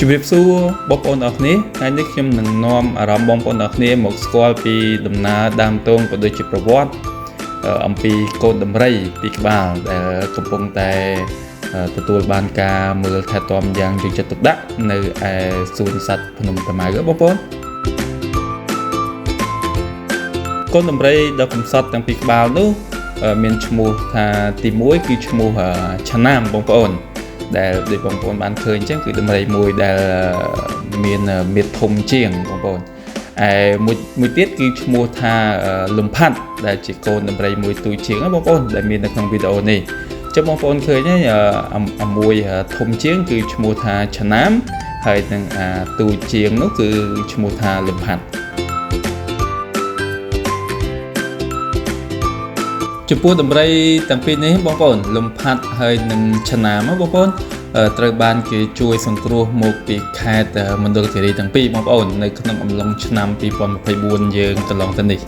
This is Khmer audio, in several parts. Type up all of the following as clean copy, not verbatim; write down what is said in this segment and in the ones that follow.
ជម្រាបសួរបងប្អូនអរគ្នាថ្ងៃនេះខ្ញុំនឹងនាំអារម្មណ៍បងប្អូនអរគ្នាមកស្គាល់ពីដំណើរដើមទងក៏ដូចជាប្រវត្តិអំពីកូនដំរីពីរក្បាលដែលកំពុងតែទទួលបានការមើលថែទាំយ៉ាងយកចិត្តទុកដាក់នៅឯសួនសត្វភ្នំតាម៉ៅបងប្អូនកូនដំរីដ៏កំសត់ទាំងពីរក្បាលនោះមានឈ្មោះថាទី1គឺឈ្មោះឆាណាមបងប្អូនដែលដូចបងប្អូនបានឃើញអញ្ចឹងគឺដំរីមួយដែលមានមាឌធំជាងបងប្អូនមួយទៀតគឺឈ្មោះថាលំផាត់ដែលជាកូនដំរីមួយទូចជាងបងប្អូនដែលមាននៅក្នុងវីដេអូនេះចុះបងប្អូនឃើញហើយមួយធំជាងគឺឈ្មោះថាឆាណាមហើយនឹងទូចជាងនោះគឺឈ្មោះថាលំផាត់ចំពោះដំរីទាំងពីរនេះបងប្អូនលំផាត់ហើយនិងឆាណាមបងប្អូនត្រូវបានគេជួយសង្គ្រោះមកពីខេត្តមណ្ឌលគិរីទាំងពីរបងប្អូននៅក្នុងអំឡុងឆ្នាំ2024យើងកន្លងទៅនេះ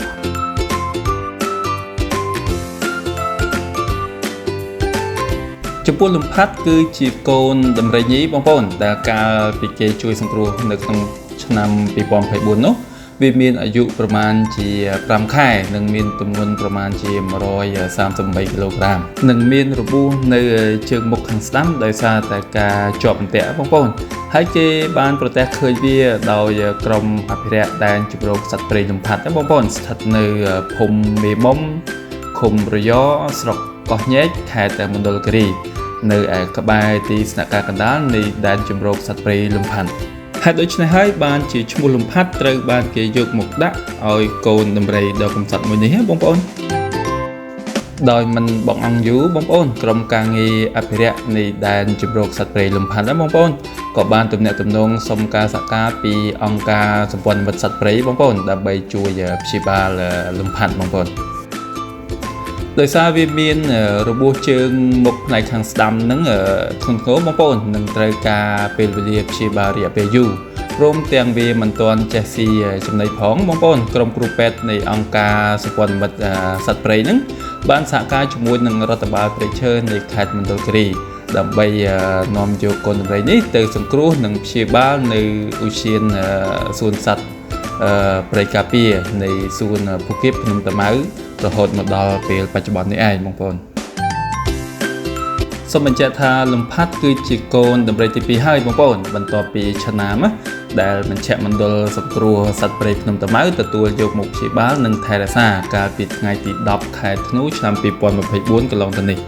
ចំពោះលំផាត់គឺជាកូនដំរីញីបងប្អូនដែលកាលពីគេជួយសង្គ្រោះនៅក្នុងឆ្នាំ2024នោះវាមានអាយុប្រមាណជា5ខែនិងមានទម្ងន់ប្រមាណជា138គីឡូក្រាមនិងមានរបួសនៅជើងមុខខាងស្ដាំដោយសារតែការជាប់អន្ទាក់បងប្អូនហើយគេបានប្រទះឃើញវាដោយក្រុមអភិរក្សដែនជម្រកសត្វព្រៃលំផាត់បងប្អូនស្ថិតនៅភូមិមេមុំឃុំរយស្រុកកោះញែកខេត្តមណ្ឌលគិរីនៅឯក្បែរទីស្នាក់ការកណ្ដាលនៃដែនជម្រកសត្វព្រៃលំផាត់ហេតុដូច្នេះហើយបានជាឈ្មោះលំផាត់ត្រូវបានគេយកមកដាក់ឲ្យកូនដំរីដ៏កំសត់មួយនេះបងប្អូនដោយមិនបងអង្គយូរបងប្អូនក្រុមការងារអភិរក្សនៃដែនជម្រកសត្វព្រៃលំផាត់បងប្អូនក៏បានទំនាក់ទំនងសុំការសហការពីអង្គការសម្ព័ន្ធមិត្តសត្វព្រៃបងប្អូនដើម្បីជួយព្យាបាលលំផាត់បងប្អូនដោយសារវាមានរបួសជើងមុខផ្នែកខាងស្ដាំហ្នឹងធ្ងន់ធ្ងរបងប្អូននឹងត្រូវការពេលវេលាព្យាបាលរយៈពេលយូរព្រមទាំងវាមិនទាន់ចេះស៊ីចំណីផងបងប្អូនក្រុមគ្រូពេទ្យនៃអង្គការសម្ព័ន្ធមិត្តសត្វព្រៃហ្នឹងបានសហការជាមួយនឹងរដ្ឋបាលព្រៃឈើនៃខេត្តមណ្ឌលគិរីដើម្បីនាំយកកូនដំរីនេះទៅសង្គ្រោះនិងព្យាបាលនៅឧទ្យានសួនសត្វព្រៃការពារនៃសួនភូកៀបភ្នំតាម៉ៅរហូតមកដល់ពេលបច្ចុប្បន្ននេះឯងបងប្អូនសូមបញ្ជាក់ថាលំផាត់គឺជាកូនដំរីទី2ហើយបងប្អូនបន្ទាប់ពីឆាណាមដែលមជ្ឈមណ្ឌលសង្គ្រោះសត្វព្រៃភ្នំតាម៉ៅទទួលយកមកព្យាបាលនិងថែរក្សាកាលពីថ្ងៃទី10ខែធ្នូឆ្នាំ2024កន្លងទៅនេះ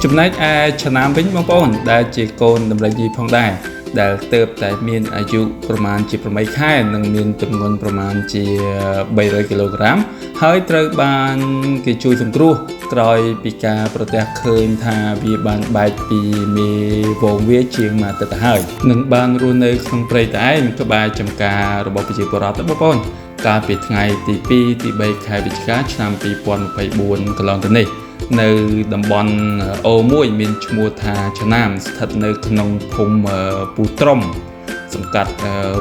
ចំណែកឯឆាណាមវិញបងប្អូនដែលជាកូនដំរីញីផងដែរដែលទើបតែមានអាយុប្រមាណជា8ខែនិងមានទម្ងន់ប្រមាណជា300គីឡូក្រាមហើយត្រូវបានគេជួយសង្គ្រោះក្រោយពីការប្រទះឃើញថាវាបានបែកពីមេវងវាជាងមួយអាទិត្យទៅហើយនិងបានរស់នៅក្នុងព្រៃតែឯងក្បែរចំការរបស់ប្រជាពលរដ្ឋបងប្អូនកាលពីថ្ងៃទី2ទី3ខែវិច្ឆិកាឆ្នាំ2024កន្លងទៅនេះនៅតំបន់អូមួយមានឈ្មោះថាឆាណាមស្ថិតនៅក្នុងភូមិពូត្រុំសង្កាត់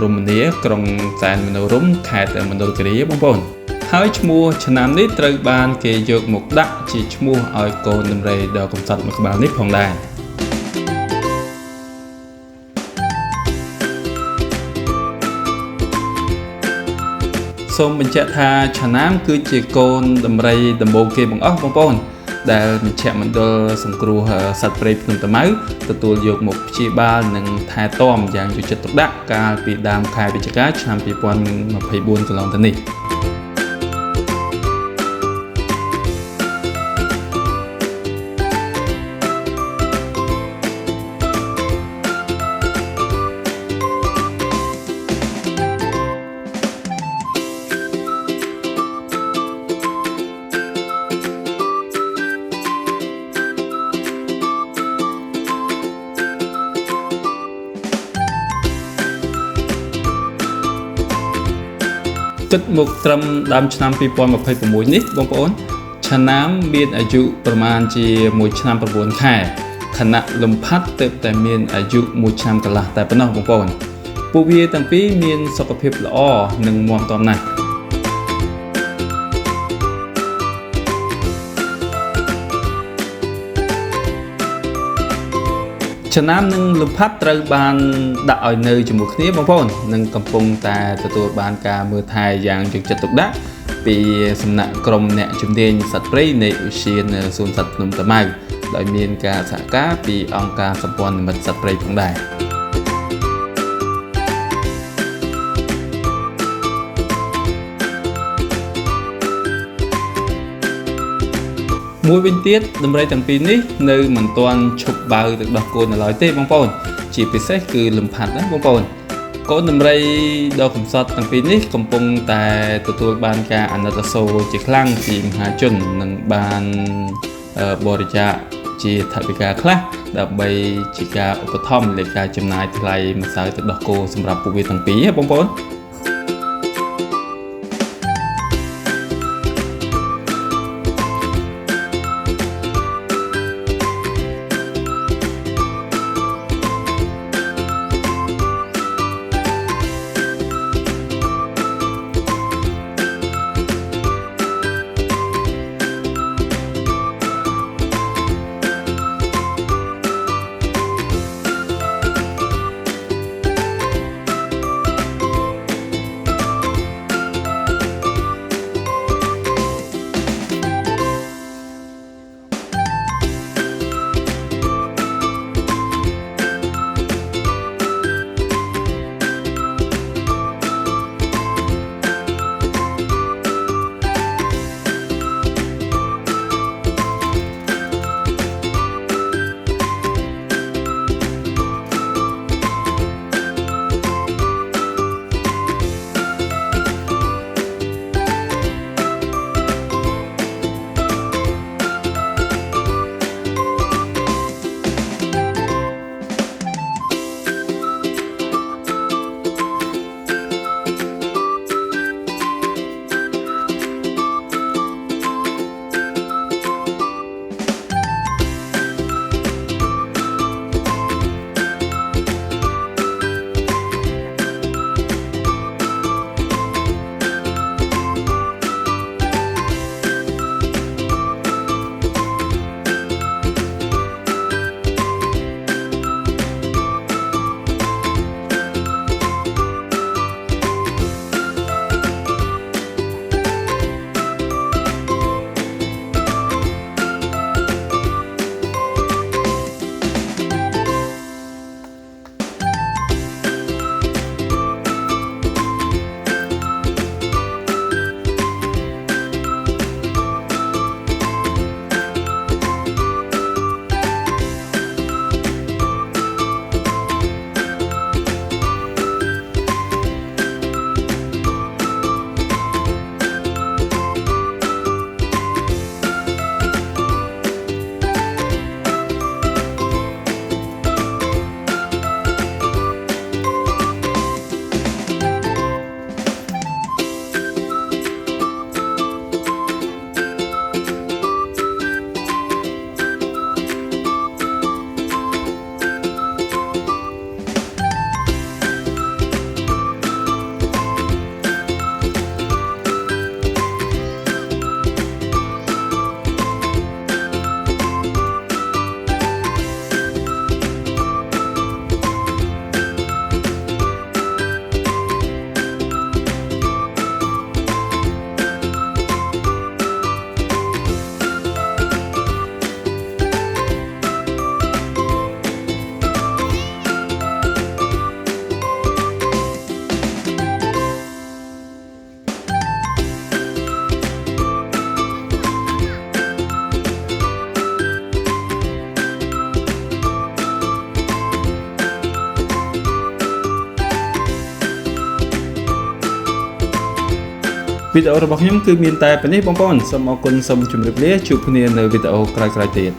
រមនីក្រុងសែនមនោរម្យខេត្តមណ្ឌលគិរីបងប្អូនហើយឈ្មោះឆាណាមនេះត្រូវបានគេយកមកដាក់ជាឈ្មោះឲ្យកូនដំរីដ៏កំសត់មួយក្បាលនេះផងដែរសូមបញ្ជាក់ថាឆាណាមគឺជាកូនដំរីដំបូងគេបង្អស់បងប្អូនដែលមជ្ឈមណ្ឌលសង្គ្រោះសត្វព្រៃភ្នំតាម៉ៅទទួលយកមកព្យាបាលនិងថែទាំយ៉ាងយកចិត្តទុកដាក់កាលពីដើមខែវិច្ឆិកាឆ្នាំ2024កន្លងទៅនេះគិតមកត្រឹមដើមឆ្នាំ2026នេះបងប្អូនឆាណាមមានអាយុប្រមាណជា1ឆ្នាំ9ខែ ខណៈលំផាត់ទើបតែមានអាយុ1ឆ្នាំកន្លះតែប៉ុណ្ណោះបងប្អូនពួកវាទាំងពីរមានសុខភាពល្អនិងមាំទាំណាស់ចំណាំនិងលំផាត់ត្រូវបានដាក់ឲ្យនៅជាមួយគ្នាបងប្អូននិងកំពុងតែទទួលបានការមើលថែយ៉ាងយកចិត្តទុកដាក់ពីសំណាក់ក្រុមអ្នកជំនាញសត្វព្រៃនៃឧទ្យានសួនសត្វភ្នំតាម៉ៅដោយមានការសហការពីអង្គការសម្ព័ន្ធមិត្តសត្វព្រៃផងដែរមួយវិញទៀតដំរីទាំងពីរនេះនៅមិនទាន់ឈប់បើទៅដោះកូននៅឡើយទេបងប្អូនជាពិសេសគឺលំផាត់ណាបងប្អូនកូនដំរីដ៏កំសត់ទាំងពីរនេះកំពុងតែទទួលបានការអាណិតអាសូរជាខ្លាំងពីមហាជននិងបានបរិច្ចាគជាថវិកាខ្លះដើម្បីជាការឧបត្ថម្ភលើការចំណាយថ្លៃម្សៅទឹកដោះគោសម្រាប់ពួកវាទាំងពីរបងប្អូនវីដេអូរបស់ខ្ញុំគឺមានតែប៉ុណ្នេះបងប្អូនសូមអរគុណសូមជម្រាបលាជួបគ្នានៅវីដេអូក្រោយៗទៀត